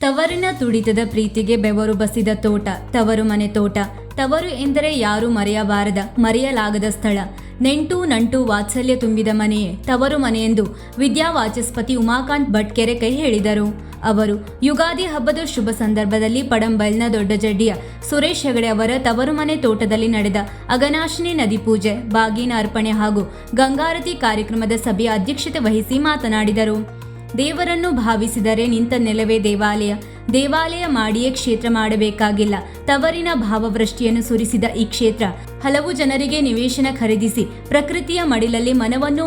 ತವರಿನ ತುಡಿತದ ಪ್ರೀತಿಗೆ ಬೆವರು ಬಸಿದ ತೋಟ ತವರು ಮನೆ ತೋಟ. ತವರು ಎಂದರೆ ಯಾರು ಮರೆಯಬಾರದ ಮರೆಯಲಾಗದ ಸ್ಥಳ. ನೆಂಟು ನಂಟು ವಾತ್ಸಲ್ಯ ತುಂಬಿದ ಮನೆಯೇ ತವರು ಮನೆಯೆಂದು ವಿದ್ಯಾವಾಚಸ್ಪತಿ ಉಮಾಕಾಂತ್ ಭಟ್ ಕೆರೆಕೈ ಹೇಳಿದರು. ಅವರು ಯುಗಾದಿ ಹಬ್ಬದ ಶುಭ ಸಂದರ್ಭದಲ್ಲಿ ಪಡಂಬೈಲ್ನ ದೊಡ್ಡಜಡ್ಡಿಯ ಸುರೇಶ್ ಹೆಗಡೆ ಅವರ ತವರು ಮನೆ ತೋಟದಲ್ಲಿ ನಡೆದ ಅಘನಾಶಿನಿ ನದಿ ಪೂಜೆ, ಬಾಗಿನ ಅರ್ಪಣೆ ಹಾಗೂ ಗಂಗಾರತಿ ಕಾರ್ಯಕ್ರಮದ ಸಭೆಯ ಅಧ್ಯಕ್ಷತೆ ವಹಿಸಿ ಮಾತನಾಡಿದರು. ದೇವರನ್ನು ಭಾವಿಸಿದರೆ ನಿಂತ ನೆಲವೇ ದೇವಾಲಯ. ದೇವಾಲಯ ಮಾಡಿಯೇ ಕ್ಷೇತ್ರ ಮಾಡಬೇಕಾಗಿಲ್ಲ. ತವರಿನ ಭಾವವೃಷ್ಟಿಯನ್ನು ಸುರಿಸಿದ ಈ ಕ್ಷೇತ್ರ ಹಲವು ಜನರಿಗೆ ನಿವೇಶನ ಖರೀದಿಸಿ ಪ್ರಕೃತಿಯ ಮಡಿಲಲ್ಲಿ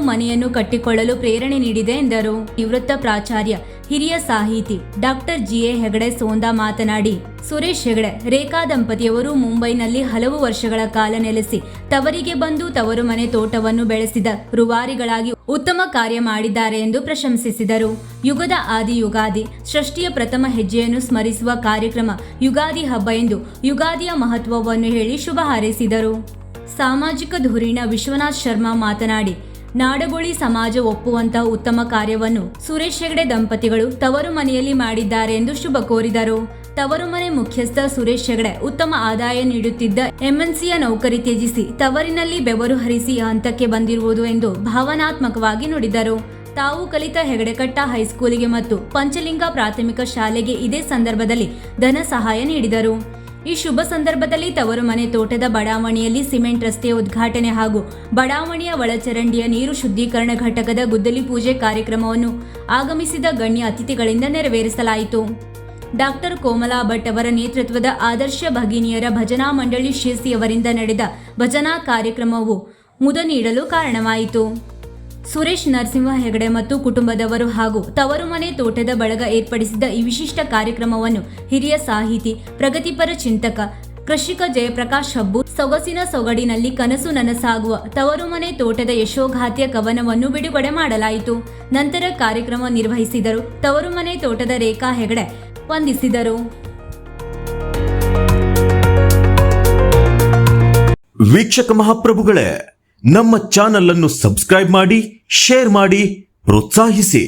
ಮನೆಯನ್ನು ಕಟ್ಟಿಕೊಳ್ಳಲು ಪ್ರೇರಣೆ ನೀಡಿದೆ ಎಂದರು. ನಿವೃತ್ತ ಪ್ರಾಚಾರ್ಯ ಹಿರಿಯ ಸಾಹಿತಿ ಡಾಕ್ಟರ್ ಜಿ.ಎ. ಹೆಗಡೆ ಸೋಂದಾ ಮಾತನಾಡಿ, ಸುರೇಶ್ ಹೆಗಡೆ, ರೇಖಾ ದಂಪತಿಯವರು ಮುಂಬೈನಲ್ಲಿ ಹಲವು ವರ್ಷಗಳ ಕಾಲ ನೆಲೆಸಿ ತವರಿಗೆ ಬಂದು ತವರು ಮನೆ ತೋಟವನ್ನು ಬೆಳೆಸಿದ ರೂವಾರಿಗಳಾಗಿ ಉತ್ತಮ ಕಾರ್ಯ ಮಾಡಿದ್ದಾರೆ ಎಂದು ಪ್ರಶಂಸಿಸಿದರು. ಯುಗದ ಆದಿ ಯುಗಾದಿ, ಸೃಷ್ಟಿಯ ಪ್ರಥಮ ಹೆಜ್ಜೆಯನ್ನು ಸ್ಮರಿಸುವ ಕಾರ್ಯಕ್ರಮ ಯುಗಾದಿ ಹಬ್ಬ ಎಂದು ಯುಗಾದಿಯ ಮಹತ್ವವನ್ನು ಹೇಳಿ ಶುಭ ಹಾರೈಸಿದರು. ಸಾಮಾಜಿಕ ಧುರೀಣ ವಿಶ್ವನಾಥ್ ಶರ್ಮಾ ಮಾತನಾಡಿ, ನಾಡಗೋಳಿ ಸಮಾಜ ಒಪ್ಪುವಂತಹ ಉತ್ತಮ ಕಾರ್ಯವನ್ನು ಸುರೇಶ್ ಹೆಗಡೆ ದಂಪತಿಗಳು ತವರು ಮನೆಯಲ್ಲಿ ಮಾಡಿದ್ದಾರೆ ಎಂದು ಶುಭ ಕೋರಿದರು. ತವರು ಮನೆ ಮುಖ್ಯಸ್ಥ ಸುರೇಶ್ ಹೆಗಡೆ ಉತ್ತಮ ಆದಾಯ ನೀಡುತ್ತಿದ್ದ ಎಂಎನ್ಸಿಯ ನೌಕರಿ ತ್ಯಜಿಸಿ ತವರಿನಲ್ಲಿ ಬೆವರು ಹರಿಸಿ ಹಂತಕ್ಕೆ ಬಂದಿರುವುದು ಎಂದು ಭಾವನಾತ್ಮಕವಾಗಿ ನುಡಿದರು. ತಾವು ಕಲಿತ ಹೆಗಡೆಕಟ್ಟ ಹೈಸ್ಕೂಲಿಗೆ ಮತ್ತು ಪಂಚಲಿಂಗ ಪ್ರಾಥಮಿಕ ಶಾಲೆಗೆ ಇದೇ ಸಂದರ್ಭದಲ್ಲಿ ಧನ ಸಹಾಯ ನೀಡಿದರು. ಈ ಶುಭ ಸಂದರ್ಭದಲ್ಲಿ ತವರು ಮನೆ ತೋಟದ ಬಡಾವಣೆಯಲ್ಲಿ ಸಿಮೆಂಟ್ ರಸ್ತೆಯ ಉದ್ಘಾಟನೆ ಹಾಗೂ ಬಡಾವಣೆಯ ಒಳಚರಂಡಿಯ ನೀರು ಶುದ್ಧೀಕರಣ ಘಟಕದ ಗುದ್ದಲಿ ಪೂಜೆ ಕಾರ್ಯಕ್ರಮವನ್ನು ಆಗಮಿಸಿದ ಗಣ್ಯ ಅತಿಥಿಗಳಿಂದ ನೆರವೇರಿಸಲಾಯಿತು. ಡಾಕ್ಟರ್ ಕೋಮಲಾ ಭಟ್ ಅವರ ನೇತೃತ್ವದ ಆದರ್ಶ ಭಗಿನಿಯರ ಭಜನಾ ಮಂಡಳಿ ಶಿರ್ಸಿಯವರಿಂದ ನಡೆದ ಭಜನಾ ಕಾರ್ಯಕ್ರಮವು ಮುದ ನೀಡಲು ಕಾರಣವಾಯಿತು. ಸುರೇಶ್ ನರಸಿಂಹ ಹೆಗಡೆ ಮತ್ತು ಕುಟುಂಬದವರು ಹಾಗೂ ತವರು ಮನೆ ತೋಟದ ಬಳಗ ಏರ್ಪಡಿಸಿದ ಈ ವಿಶಿಷ್ಟ ಕಾರ್ಯಕ್ರಮವನ್ನು ಹಿರಿಯ ಸಾಹಿತಿ, ಪ್ರಗತಿಪರ ಚಿಂತಕ, ಕೃಷಿಕ ಜಯಪ್ರಕಾಶ್ ಹಬ್ಬು ಸೊಗಸಿನ ಸೊಗಡಿನಲ್ಲಿ ಕನಸು ನನಸಾಗುವ ತವರು ಮನೆ ತೋಟದ ಯಶೋಗಾಥೆಯ ಕವನವನ್ನು ಬಿಡುಗಡೆ ಮಾಡಲಾಯಿತು. ನಂತರ ಕಾರ್ಯಕ್ರಮ ನಿರ್ವಹಿಸಿದರು. ತವರು ಮನೆ ತೋಟದ ರೇಖಾ ಹೆಗಡೆ ವಂದಿಸಿದರು. ವೀಕ್ಷಕ ಮಹಾಪ್ರಭುಗಳೇ, ನಮ್ಮ ಚಾನಲ್ ಅನ್ನು ಸಬ್ಸ್ಕ್ರೈಬ್ ಮಾಡಿ, ಶೇರ್ ಮಾಡಿ, ಪ್ರೋತ್ಸಾಹಿಸಿ.